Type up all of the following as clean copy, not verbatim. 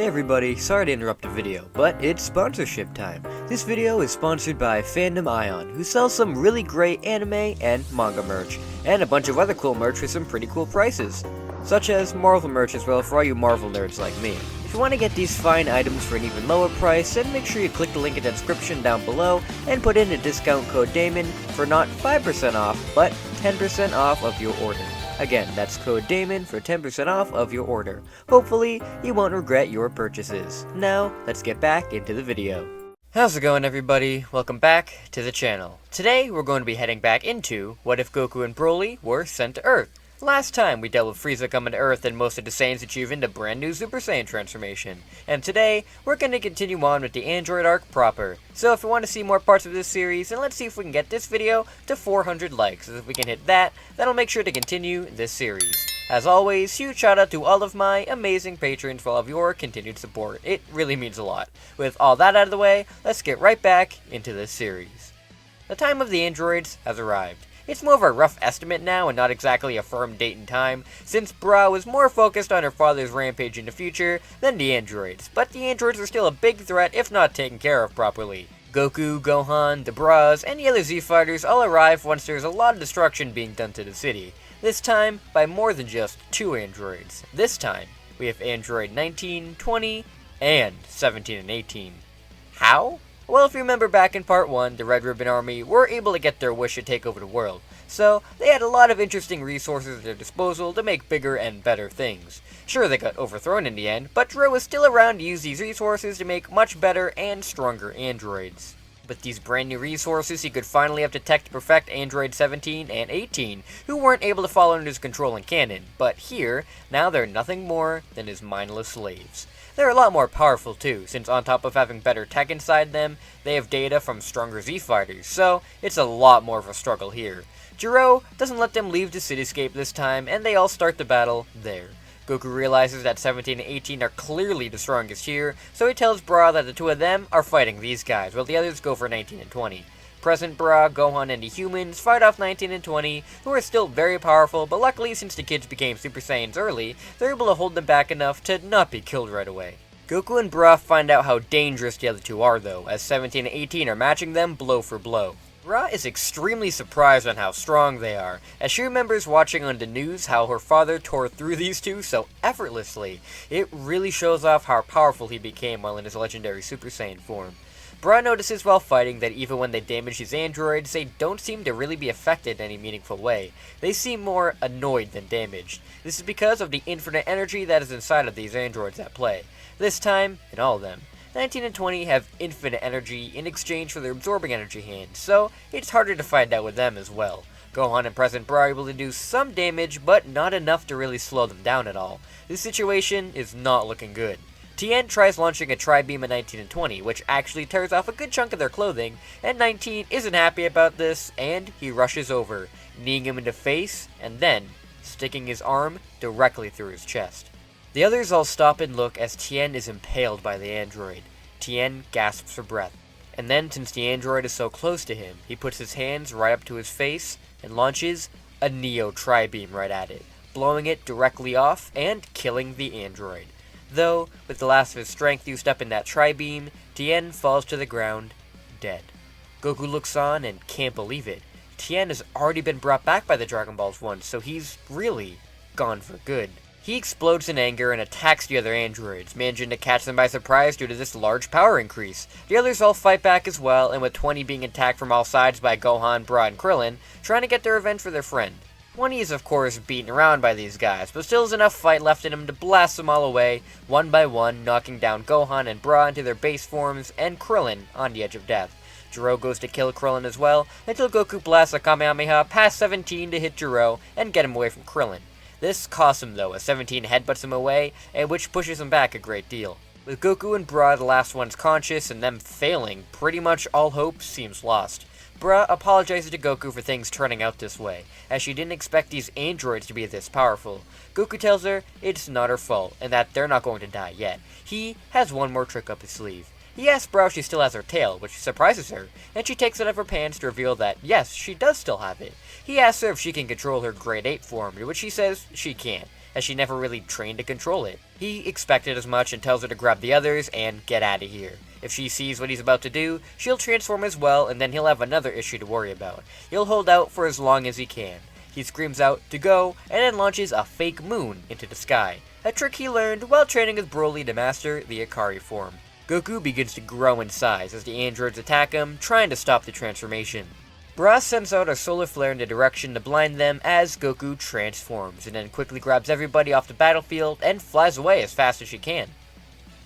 Hey everybody, sorry to interrupt the video, but it's sponsorship time. This video is sponsored by Fandom Ion, who sells some really great anime and manga merch, and a bunch of other cool merch for some pretty cool prices, such as Marvel merch as well for all you Marvel nerds like me. If you want to get these fine items for an even lower price, then make sure you click the link in the description down below and put in a discount code DAMON for not 5% off, but 10% off of your order. Again, that's code DAMON for 10% off of your order. Hopefully, you won't regret your purchases. Now, let's get back into the video. How's it going, everybody? Welcome back to the channel. Today, we're going to be heading back into What If Goku and Broly Were Sent to Earth. Last time, we dealt with Frieza coming to Earth and most of the Saiyans achieving a brand new Super Saiyan transformation. And today, we're going to continue on with the Android arc proper. So if you want to see more parts of this series, then let's see if we can get this video to 400 likes. If we can hit that, that'll make sure to continue this series. As always, huge shout out to all of my amazing patrons for all of your continued support. It really means a lot. With all that out of the way, let's get right back into this series. The time of the androids has arrived. It's more of a rough estimate now and not exactly a firm date and time, since Bra was more focused on her father's rampage in the future than the androids, but the androids are still a big threat if not taken care of properly. Goku, Gohan, the Bras, and the other Z-Fighters all arrive once there's a lot of destruction being done to the city. This time, by more than just 2 androids. This time, we have Android 19, 20, and 17 and 18. How? Well, if you remember back in part 1, the Red Ribbon Army were able to get their wish to take over the world, so they had a lot of interesting resources at their disposal to make bigger and better things. Sure, they got overthrown in the end, but Dro was still around to use these resources to make much better and stronger androids. With these brand new resources, he could finally have to tech to perfect Android 17 and 18, who weren't able to fall under his control in canon, but here, now they're nothing more than his mindless slaves. They're a lot more powerful too, since on top of having better tech inside them, they have data from stronger Z-Fighters, so it's a lot more of a struggle here. Jiro doesn't let them leave the cityscape this time, and they all start the battle there. Goku realizes that 17 and 18 are clearly the strongest here, so he tells Bra that the 2 of them are fighting these guys, while the others go for 19 and 20. Present Bra, Gohan, and the humans fight off 19 and 20, who are still very powerful, but luckily since the kids became Super Saiyans early, they're able to hold them back enough to not be killed right away. Goku and Bra find out how dangerous the other 2 are though, as 17 and 18 are matching them blow for blow. Bra is extremely surprised on how strong they are, as she remembers watching on the news how her father tore through these 2 so effortlessly. It really shows off how powerful he became while in his legendary Super Saiyan form. Bra notices while fighting that even when they damage these androids, they don't seem to really be affected in any meaningful way. They seem more annoyed than damaged. This is because of the infinite energy that is inside of these androids at play. This time, in all of them, 19 and 20 have infinite energy in exchange for their absorbing energy hands, so it's harder to find out with them as well. Gohan and Present Bra are able to do some damage, but not enough to really slow them down at all. This situation is not looking good. Tien tries launching a tri-beam at 19 and 20, which actually tears off a good chunk of their clothing, and 19 isn't happy about this, and he rushes over, kneeing him in the face, and then sticking his arm directly through his chest. The others all stop and look as Tien is impaled by the android. Tien gasps for breath, and then since the android is so close to him, he puts his hands right up to his face and launches a Neo tri-beam right at it, blowing it directly off and killing the android. Though, with the last of his strength used up in that tri-beam, Tien falls to the ground, dead. Goku looks on and can't believe it. Tien has already been brought back by the Dragon Balls once, so he's really gone for good. He explodes in anger and attacks the other androids, managing to catch them by surprise due to this large power increase. The others all fight back as well, and with 20 being attacked from all sides by Gohan, Bra, and Krillin, trying to get their revenge for their friend. 20 is of course beaten around by these guys, but still has enough fight left in him to blast them all away, one by one, knocking down Gohan and Bra into their base forms, and Krillin on the edge of death. Jiro goes to kill Krillin as well, until Goku blasts a Kamehameha past 17 to hit Jiro and get him away from Krillin. This costs him though, as 17 headbutts him away, and which pushes him back a great deal. With Goku and Bra the last ones conscious and them failing, pretty much all hope seems lost. Bra apologizes to Goku for things turning out this way, as she didn't expect these androids to be this powerful. Goku tells her it's not her fault, and that they're not going to die yet. He has one more trick up his sleeve. He asks Bra if she still has her tail, which surprises her, and she takes it out of her pants to reveal that, yes, she does still have it. He asks her if she can control her Grade 8 form, to which she says she can. as she never really trained to control it. He expected as much and tells her to grab the others and get out of here. If she sees what he's about to do, she'll transform as well, and then he'll have another issue to worry about. He'll hold out for as long as he can. He screams out to go, and then launches a fake moon into the sky, a trick he learned while training with Broly to master the Ikari form. Goku begins to grow in size as the androids attack him, trying to stop the transformation. Bra sends out a solar flare in the direction to blind them as Goku transforms, and then quickly grabs everybody off the battlefield and flies away as fast as she can.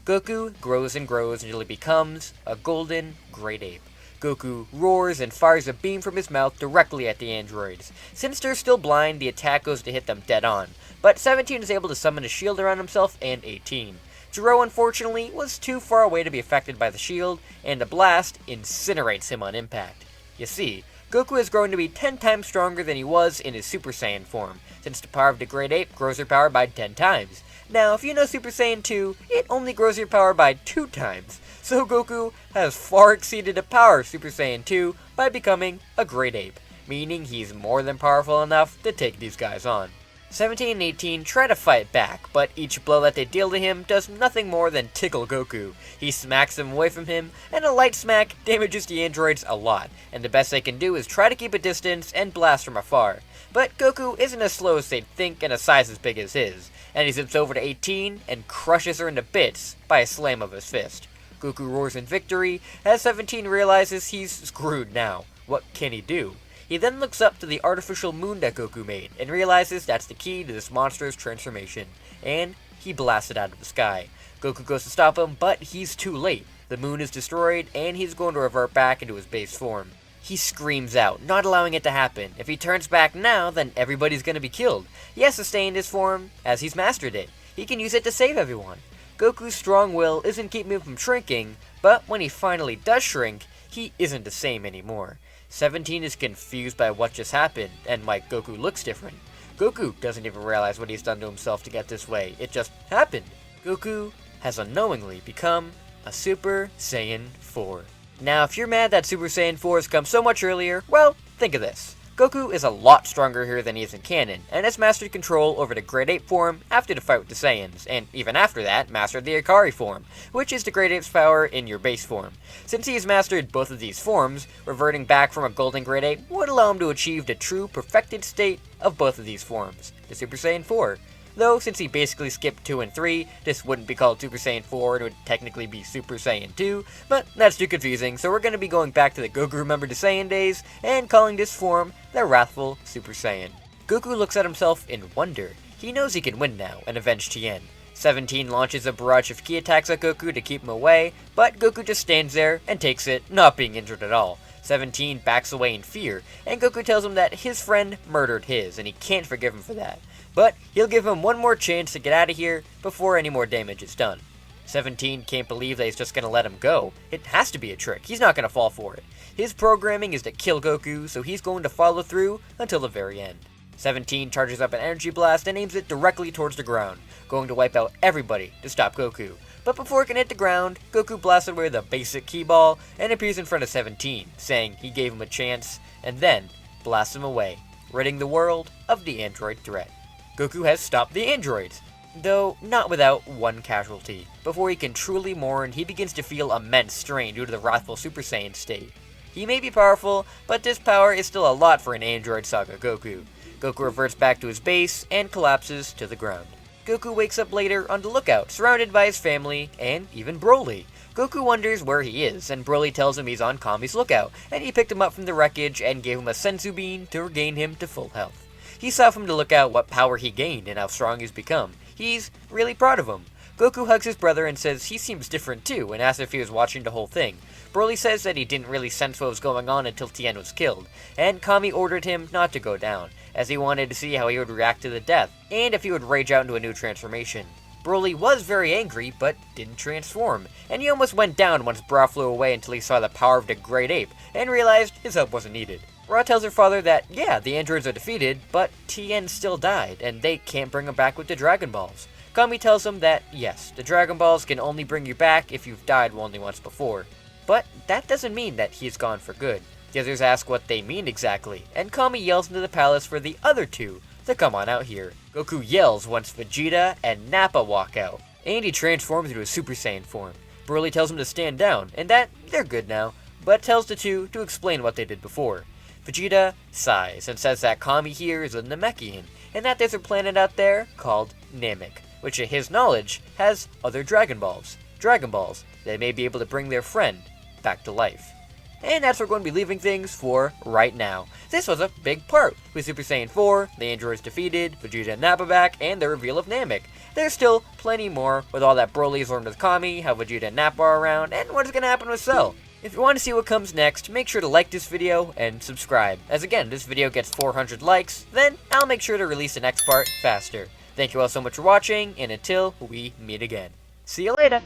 Goku grows and grows until he becomes a golden great ape. Goku roars and fires a beam from his mouth directly at the androids. Since they're still blind, the attack goes to hit them dead on, but 17 is able to summon a shield around himself and 18. Zero, unfortunately, was too far away to be affected by the shield, and the blast incinerates him on impact. You see, Goku has grown to be 10 times stronger than he was in his Super Saiyan form, since the power of the Great Ape grows your power by 10 times. Now, if you know Super Saiyan 2, it only grows your power by 2 times, so Goku has far exceeded the power of Super Saiyan 2 by becoming a Great Ape, meaning he's more than powerful enough to take these guys on. 17 and 18 try to fight back, but each blow that they deal to him does nothing more than tickle Goku. He smacks them away from him, and a light smack damages the androids a lot, and the best they can do is try to keep a distance and blast from afar. But Goku isn't as slow as they'd think and a size as big as his, and he zips over to 18 and crushes her into bits by a slam of his fist. Goku roars in victory as 17 realizes he's screwed now. What can he do? He then looks up to the artificial moon that Goku made, and realizes that's the key to this monster's transformation, and he blasts it out of the sky. Goku goes to stop him, but he's too late. The moon is destroyed, and he's going to revert back into his base form. He screams out, not allowing it to happen. If he turns back now, then everybody's going to be killed. He has to stay in this form, as he's mastered it. He can use it to save everyone. Goku's strong will isn't keeping him from shrinking, but when he finally does shrink, he isn't the same anymore. 17 is confused by what just happened, and why Goku looks different. Goku doesn't even realize what he's done to himself to get this way. It just happened. Goku has unknowingly become a Super Saiyan 4. Now, if you're mad that Super Saiyan 4 has come so much earlier, well, think of this. Goku is a lot stronger here than he is in canon, and has mastered control over the Great Ape form after the fight with the Saiyans, and even after that, mastered the Ikari form, which is the Great Ape's power in your base form. Since he has mastered both of these forms, reverting back from a Golden Great Ape would allow him to achieve the true perfected state of both of these forms, the Super Saiyan 4. Though, since he basically skipped 2 and 3, this wouldn't be called Super Saiyan 4, it would technically be Super Saiyan 2, but that's too confusing, so we're going to be going back to the Goku Remembered the Saiyan days, and calling this form the Wrathful Super Saiyan. Goku looks at himself in wonder. He knows he can win now, and avenge Tien. 17 launches a barrage of ki attacks at Goku to keep him away, but Goku just stands there and takes it, not being injured at all. 17 backs away in fear, and Goku tells him that his friend murdered his, and he can't forgive him for that. But he'll give him one more chance to get out of here before any more damage is done. 17 can't believe that he's just going to let him go. It has to be a trick. He's not going to fall for it. His programming is to kill Goku, so he's going to follow through until the very end. 17 charges up an energy blast and aims it directly towards the ground, going to wipe out everybody to stop Goku. But before it can hit the ground, Goku blasts away the basic ki ball and appears in front of 17, saying he gave him a chance, and then blasts him away, ridding the world of the android threat. Goku has stopped the androids, though not without one casualty. Before he can truly mourn, he begins to feel immense strain due to the wrathful Super Saiyan state. He may be powerful, but this power is still a lot for an android saga Goku. Goku reverts back to his base and collapses to the ground. Goku wakes up later on the lookout, surrounded by his family and even Broly. Goku wonders where he is, and Broly tells him he's on Kami's lookout, and he picked him up from the wreckage and gave him a senzu bean to regain him to full health. He saw from the lookout what power he gained and how strong he's become. He's really proud of him. Goku hugs his brother and says he seems different too, and asks if he was watching the whole thing. Broly says that he didn't really sense what was going on until Tien was killed, and Kami ordered him not to go down, as he wanted to see how he would react to the death, and if he would rage out into a new transformation. Broly was very angry, but didn't transform, and he almost went down once Bra flew away until he saw the power of the Great Ape, and realized his help wasn't needed. Ra tells her father that, yeah, the androids are defeated, but Tien still died, and they can't bring him back with the Dragon Balls. Kami tells him that, yes, the Dragon Balls can only bring you back if you've died only once before. But that doesn't mean that he's gone for good. The others ask what they mean exactly, and Kami yells into the palace for the other two, to come on out here. Goku yells once Vegeta and Nappa walk out, and he transforms into a Super Saiyan form. Broly tells him to stand down, and that they're good now, but tells the two to explain what they did before. Vegeta sighs and says that Kami here is a Namekian, and that there's a planet out there called Namek, which to his knowledge has other Dragon Balls that may be able to bring their friend back to life. And that's where we're going to be leaving things for right now. This was a big part, with Super Saiyan 4, the androids defeated, Vegeta and Nappa back, and the reveal of Namek. There's still plenty more, with all that Broly's learned with Kami, how Vegeta and Nappa are around, and what's going to happen with Cell. If you want to see what comes next, make sure to like this video and subscribe. As again, this video gets 400 likes, then I'll make sure to release the next part faster. Thank you all so much for watching, and until we meet again. See you later!